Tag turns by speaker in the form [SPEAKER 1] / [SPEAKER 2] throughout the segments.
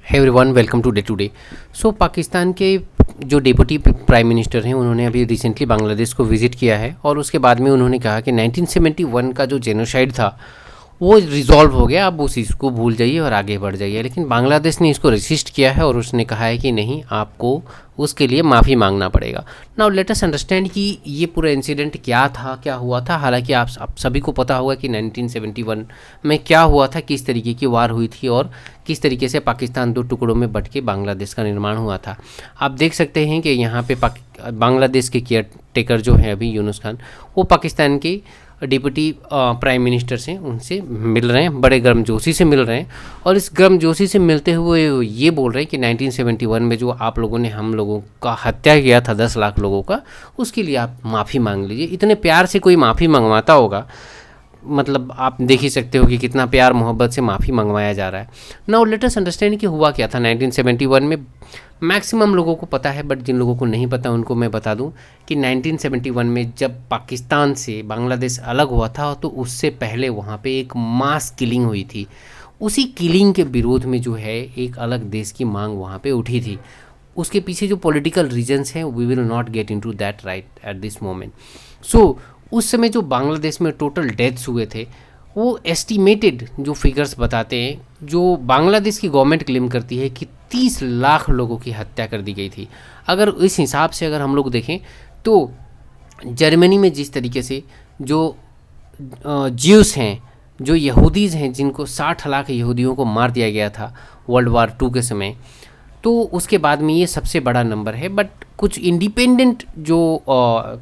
[SPEAKER 1] हे everyone, welcome today. So Pakistan के जो deputy prime minister हैं उन्होंने अभी रिसेंटली बांग्लादेश को विज़िट किया है और उसके बाद में उन्होंने कहा कि 1971 का जो जेनोसाइड था वो रिज़ॉल्व हो गया, आप उस इसको भूल जाइए और आगे बढ़ जाइए। लेकिन बांग्लादेश ने इसको रेसिस्ट किया है और उसने कहा है कि नहीं, आपको उसके लिए माफ़ी मांगना पड़ेगा। नाउ लेट अस अंडरस्टैंड कि ये पूरा इंसिडेंट क्या था, क्या हुआ था। हालांकि आप सभी को पता होगा कि 1971 में क्या हुआ था, किस तरीके की वार हुई थी और किस तरीके से पाकिस्तान दो टुकड़ों में बट के बांग्लादेश का निर्माण हुआ था। आप देख सकते हैं कि यहाँ पे बांग्लादेश के केयर टेकर जो हैं अभी यूनुस खान, वो पाकिस्तान के डिप्टी प्राइम मिनिस्टर से उनसे मिल रहे हैं, बड़े गर्मजोशी से मिल रहे हैं। और इस गर्मजोशी से मिलते हुए ये बोल रहे हैं कि 1971 में जो आप लोगों ने हम लोगों का हत्या किया था 10 लाख लोगों का, उसके लिए आप माफ़ी मांग लीजिए। इतने प्यार से कोई माफ़ी मंगवाता होगा, मतलब आप देख ही सकते हो कि कितना प्यार मोहब्बत से माफ़ी मंगवाया जा रहा है। नाउ लेट अस अंडरस्टैंड कि हुआ क्या था 1971 में। मैक्सिमम लोगों को पता है, बट जिन लोगों को नहीं पता उनको मैं बता दूं कि 1971 में जब पाकिस्तान से बांग्लादेश अलग हुआ था तो उससे पहले वहाँ पे एक मास किलिंग हुई थी। उसी किलिंग के विरोध में जो है एक अलग देश की मांग वहाँ पे उठी थी। उसके पीछे जो पॉलिटिकल रीजंस हैं, we will not get into that right at this moment. So उस समय जो बांग्लादेश में टोटल डेथ्स हुए थे वो एस्टिमेटेड जो फिगर्स बताते हैं, जो बांग्लादेश की गवर्नमेंट क्लेम करती है कि 30 लाख लोगों की हत्या कर दी गई थी। अगर इस हिसाब से अगर हम लोग देखें तो जर्मनी में जिस तरीके से जो ज्यूस हैं, जो यहूदीज़ हैं, जिनको 60 लाख यहूदियों को मार दिया गया था वर्ल्ड वार 2 के समय, तो उसके बाद में ये सबसे बड़ा नंबर है। बट कुछ इंडिपेंडेंट जो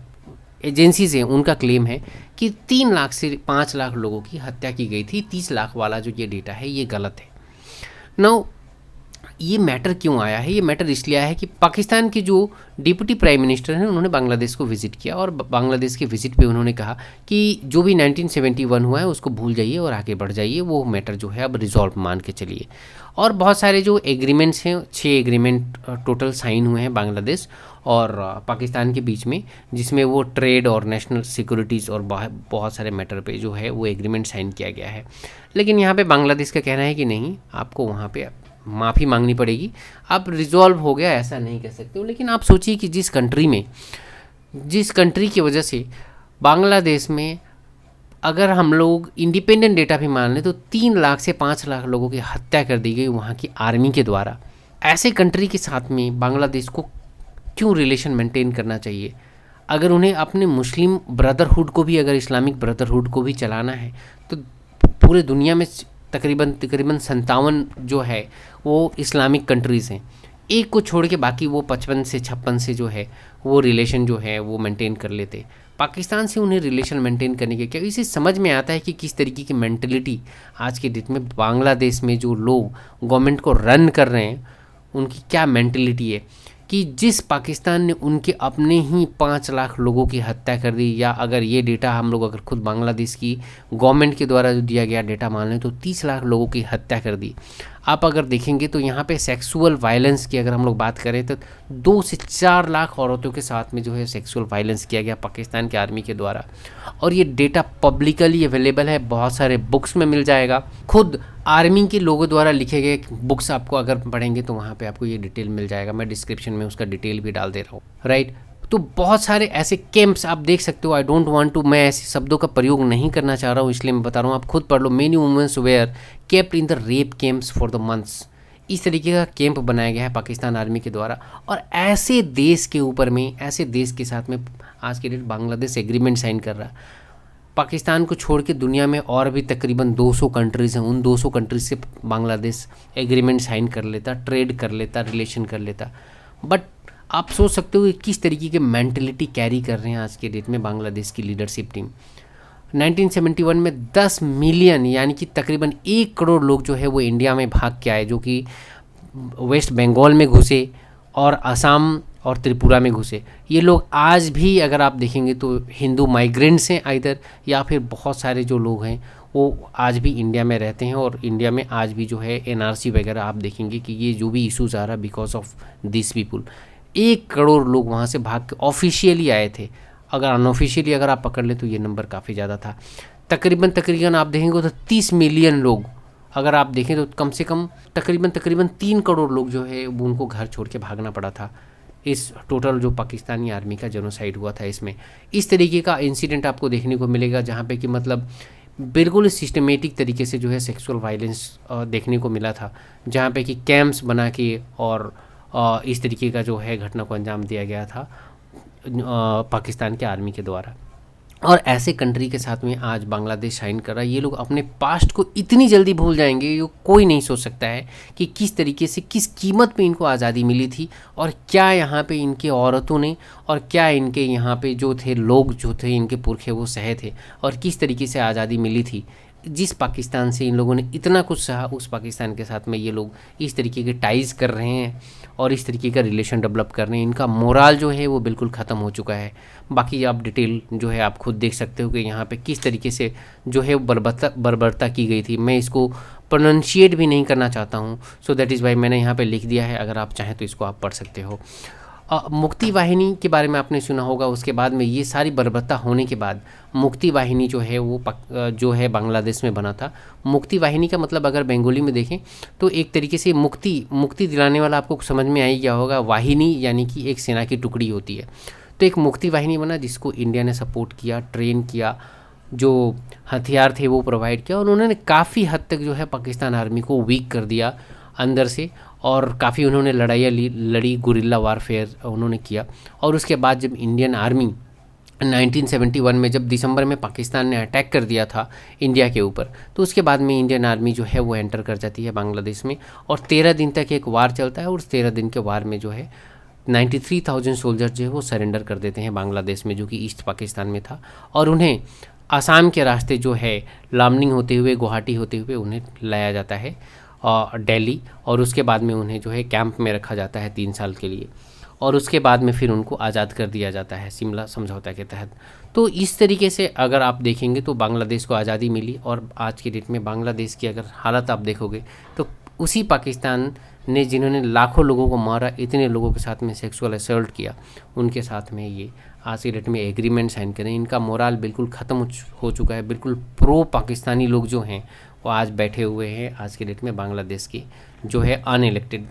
[SPEAKER 1] एजेंसीज हैं उनका क्लेम है कि 3 लाख से 5 लाख लोगों की हत्या की गई थी। 30 लाख वाला जो ये डेटा है ये गलत है। नाउ ये मैटर क्यों आया है? ये मैटर इसलिए आया है कि पाकिस्तान के जो डिप्टी प्राइम मिनिस्टर हैं उन्होंने बांग्लादेश को विज़िट किया और बांग्लादेश के विज़िट पे उन्होंने कहा कि जो भी 1971 हुआ है उसको भूल जाइए और आगे बढ़ जाइए, वो मैटर जो है अब रिजॉल्व मान के चलिए। और बहुत सारे जो एग्रीमेंट्स हैं, 6 एग्रीमेंट टोटल साइन हुए हैं बांग्लादेश और पाकिस्तान के बीच में, जिसमें वो ट्रेड और नेशनल सिक्योरिटीज़ और बहुत सारे मैटर पे जो है वो एग्रीमेंट साइन किया गया है। लेकिन यहाँ पे बांग्लादेश का कहना है कि नहीं, आपको वहाँ पे माफ़ी मांगनी पड़ेगी, अब रिजॉल्व हो गया ऐसा नहीं कह सकते हो। लेकिन आप सोचिए कि जिस कंट्री की वजह से बांग्लादेश में अगर हम लोग इंडिपेंडेंट डेटा भी मान लें तो 3 लाख से 5 लाख लोगों की हत्या कर दी गई वहाँ की आर्मी के द्वारा। ऐसे कंट्री के साथ में बांग्लादेश को क्यों रिलेशन मेंटेन करना चाहिए? अगर उन्हें अपने मुस्लिम ब्रदरहुड को भी, अगर इस्लामिक ब्रदरहुड को भी चलाना है तो पूरे दुनिया में तकरीबन 57 जो है वो इस्लामिक कंट्रीज़ हैं। एक को छोड़ के बाकी वो 55 से 56 से जो है वो रिलेशन जो है वो मेंटेन कर लेते। पाकिस्तान से उन्हें रिलेशन मेंटेन करने के क्या, इसे समझ में आता है कि किस तरीके की मेंटलिटी आज के डेट में बांग्लादेश में जो लोग गवर्नमेंट को रन कर रहे हैं उनकी क्या मेंटलिटी है। कि जिस पाकिस्तान ने उनके अपने ही 5 लाख लोगों की हत्या कर दी, या अगर ये डेटा हम लोग अगर खुद बांग्लादेश की गवर्नमेंट के द्वारा जो दिया गया डेटा मान लें तो 30 लाख लोगों की हत्या कर दी। आप अगर देखेंगे तो यहाँ पे सेक्सुअल वायलेंस की अगर हम लोग बात करें तो 2 से 4 लाख औरतों के साथ में जो है सेक्सुअल वायलेंस किया गया पाकिस्तान के आर्मी के द्वारा। और ये डेटा पब्लिकली अवेलेबल है, बहुत सारे बुक्स में मिल जाएगा। खुद आर्मी के लोगों द्वारा लिखे गए बुक्स आपको अगर पढ़ेंगे तो वहाँ पे आपको ये डिटेल मिल जाएगा। मैं डिस्क्रिप्शन में उसका डिटेल भी डाल दे रहा हूँ, राइट। तो बहुत सारे ऐसे कैंप्स आप देख सकते हो। आई डोंट वांट टू, मैं ऐसे शब्दों का प्रयोग नहीं करना चाह रहा हूँ, इसलिए मैं बता रहा हूँ, आप खुद पढ़ लो। Many womens were kept in the rape camps for the months. इस तरीके का कैंप बनाया गया है पाकिस्तान आर्मी के द्वारा। और ऐसे देश के ऊपर में, ऐसे देश के साथ में आज के डेट बांग्लादेश एग्रीमेंट साइन कर रहा है। पाकिस्तान को छोड़ के दुनिया में और भी तकरीबन 200 कंट्रीज़ हैं, उन 200 कंट्रीज से बांग्लादेश एग्रीमेंट साइन कर लेता, ट्रेड कर लेता, रिलेशन कर लेता। बट आप सोच सकते हो कि किस तरीके के मेंटलिटी कैरी कर रहे हैं आज के डेट में बांग्लादेश की लीडरशिप टीम। 1971 में 10 मिलियन यानी कि तकरीबन 1 करोड़ लोग जो है वो इंडिया में भाग के आए, जो कि वेस्ट बंगाल में घुसे और असम और त्रिपुरा में घुसे। ये लोग आज भी अगर आप देखेंगे तो हिंदू माइग्रेंट्स हैं आइदर, या फिर बहुत सारे जो लोग हैं वो आज भी इंडिया में रहते हैं। और इंडिया में आज भी जो है NRC वगैरह आप देखेंगे कि ये जो भी इशूज़ आ रहा है because of this people. 1 crore लोग वहाँ से भाग के ऑफिशियली आए थे। अगर अनऑफिशियली अगर आप पकड़ लें तो ये नंबर काफ़ी ज़्यादा था। तकरीबन आप देखेंगे तो 30 मिलियन लोग अगर आप देखें तो कम से कम तकरीबन 3 करोड़ लोग जो है वो उनको घर छोड़ के भागना पड़ा था इस टोटल जो पाकिस्तानी आर्मी का जेनोसाइड हुआ था इसमें। इस तरीके का इंसिडेंट आपको देखने को मिलेगा जहाँ पे कि मतलब बिल्कुल सिस्टमेटिक तरीके से जो है सेक्सुअल वायलेंस देखने को मिला था, जहाँ पे कि कैंप्स बना के और इस तरीके का जो है घटना को अंजाम दिया गया था पाकिस्तान के आर्मी के द्वारा। और ऐसे कंट्री के साथ में आज बांग्लादेश साइन कर रहा है। ये लोग अपने पास्ट को इतनी जल्दी भूल जाएंगे, ये कोई नहीं सोच सकता है कि किस तरीके से किस कीमत पे इनको आज़ादी मिली थी और क्या यहाँ पे इनके औरतों ने और क्या इनके यहाँ पे जो थे लोग जो थे इनके पुरखे वो सहे थे और किस तरीके से आज़ादी मिली थी। जिस पाकिस्तान से इन लोगों ने इतना कुछ सहा, उस पाकिस्तान के साथ में ये लोग इस तरीके के टाइज कर रहे हैं और इस तरीके का रिलेशन डेवलप कर रहे हैं। इनका मोराल जो है वो बिल्कुल ख़त्म हो चुका है। बाकी आप डिटेल जो है आप खुद देख सकते हो कि यहाँ पे किस तरीके से जो है बर्बरता की गई थी। मैं इसको प्रोनाउंशिएट भी नहीं करना चाहता हूँ, सो दैट इज़ वाई मैंने यहाँ पे लिख दिया है, अगर आप चाहें तो इसको आप पढ़ सकते हो। मुक्ति वाहिनी के बारे में आपने सुना होगा। उसके बाद में ये सारी बर्बरता होने के बाद मुक्ति वाहिनी जो है वो जो है बांग्लादेश में बना था। मुक्ति वाहिनी का मतलब अगर बंगाली में देखें तो एक तरीके से मुक्ति दिलाने वाला आपको समझ में आ ही गया होगा। वाहिनी यानी कि एक सेना की टुकड़ी होती है, तो एक मुक्ति वाहिनी बना जिसको इंडिया ने सपोर्ट किया, ट्रेन किया, जो हथियार थे वो प्रोवाइड किया और उन्होंने काफ़ी हद तक जो है पाकिस्तान आर्मी को वीक कर दिया अंदर से और काफ़ी उन्होंने लड़ाइयाँ लड़ी, गुरिल्ला वारफेयर उन्होंने किया। और उसके बाद जब इंडियन आर्मी 1971 में जब दिसंबर में पाकिस्तान ने अटैक कर दिया था इंडिया के ऊपर, तो उसके बाद में इंडियन आर्मी जो है वो एंटर कर जाती है बांग्लादेश में और 13 दिन तक एक वार चलता है और उस 13 दिन के वार में जो है 93,000 सोल्जर जो है वो सरेंडर कर देते हैं बांग्लादेश में, जो कि ईस्ट पाकिस्तान में था। और उन्हें आसाम के रास्ते जो है लामनिंग होते हुए, गुवाहाटी होते हुए उन्हें लाया जाता है दिल्ली, और उसके बाद में उन्हें जो है कैंप में रखा जाता है 3 साल के लिए और उसके बाद में फिर उनको आज़ाद कर दिया जाता है शिमला समझौता के तहत। तो इस तरीके से अगर आप देखेंगे तो बांग्लादेश को आज़ादी मिली और आज की डेट में बांग्लादेश की अगर हालत आप देखोगे तो उसी पाकिस्तान ने जिन्होंने लाखों लोगों को मारा, इतने लोगों के साथ में सेक्सुअल असल्ट किया, उनके साथ में ये आज की डेट में एग्रीमेंट साइन करें। इनका मोराल बिल्कुल ख़त्म हो चुका है। बिल्कुल प्रो पाकिस्तानी लोग जो हैं वो आज बैठे हुए हैं आज की डेट में बांग्लादेश की जो है अनइलेक्टेड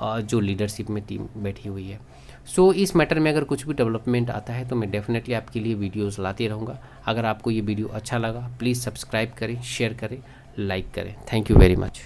[SPEAKER 1] जो लीडरशिप में टीम बैठी हुई है। सो इस मैटर में अगर कुछ भी डेवलपमेंट आता है तो मैं डेफिनेटली आपके लिए वीडियोस लाते रहूँगा। अगर आपको ये वीडियो अच्छा लगा प्लीज़ सब्सक्राइब करें, शेयर करें, लाइक करें। Thank you very much.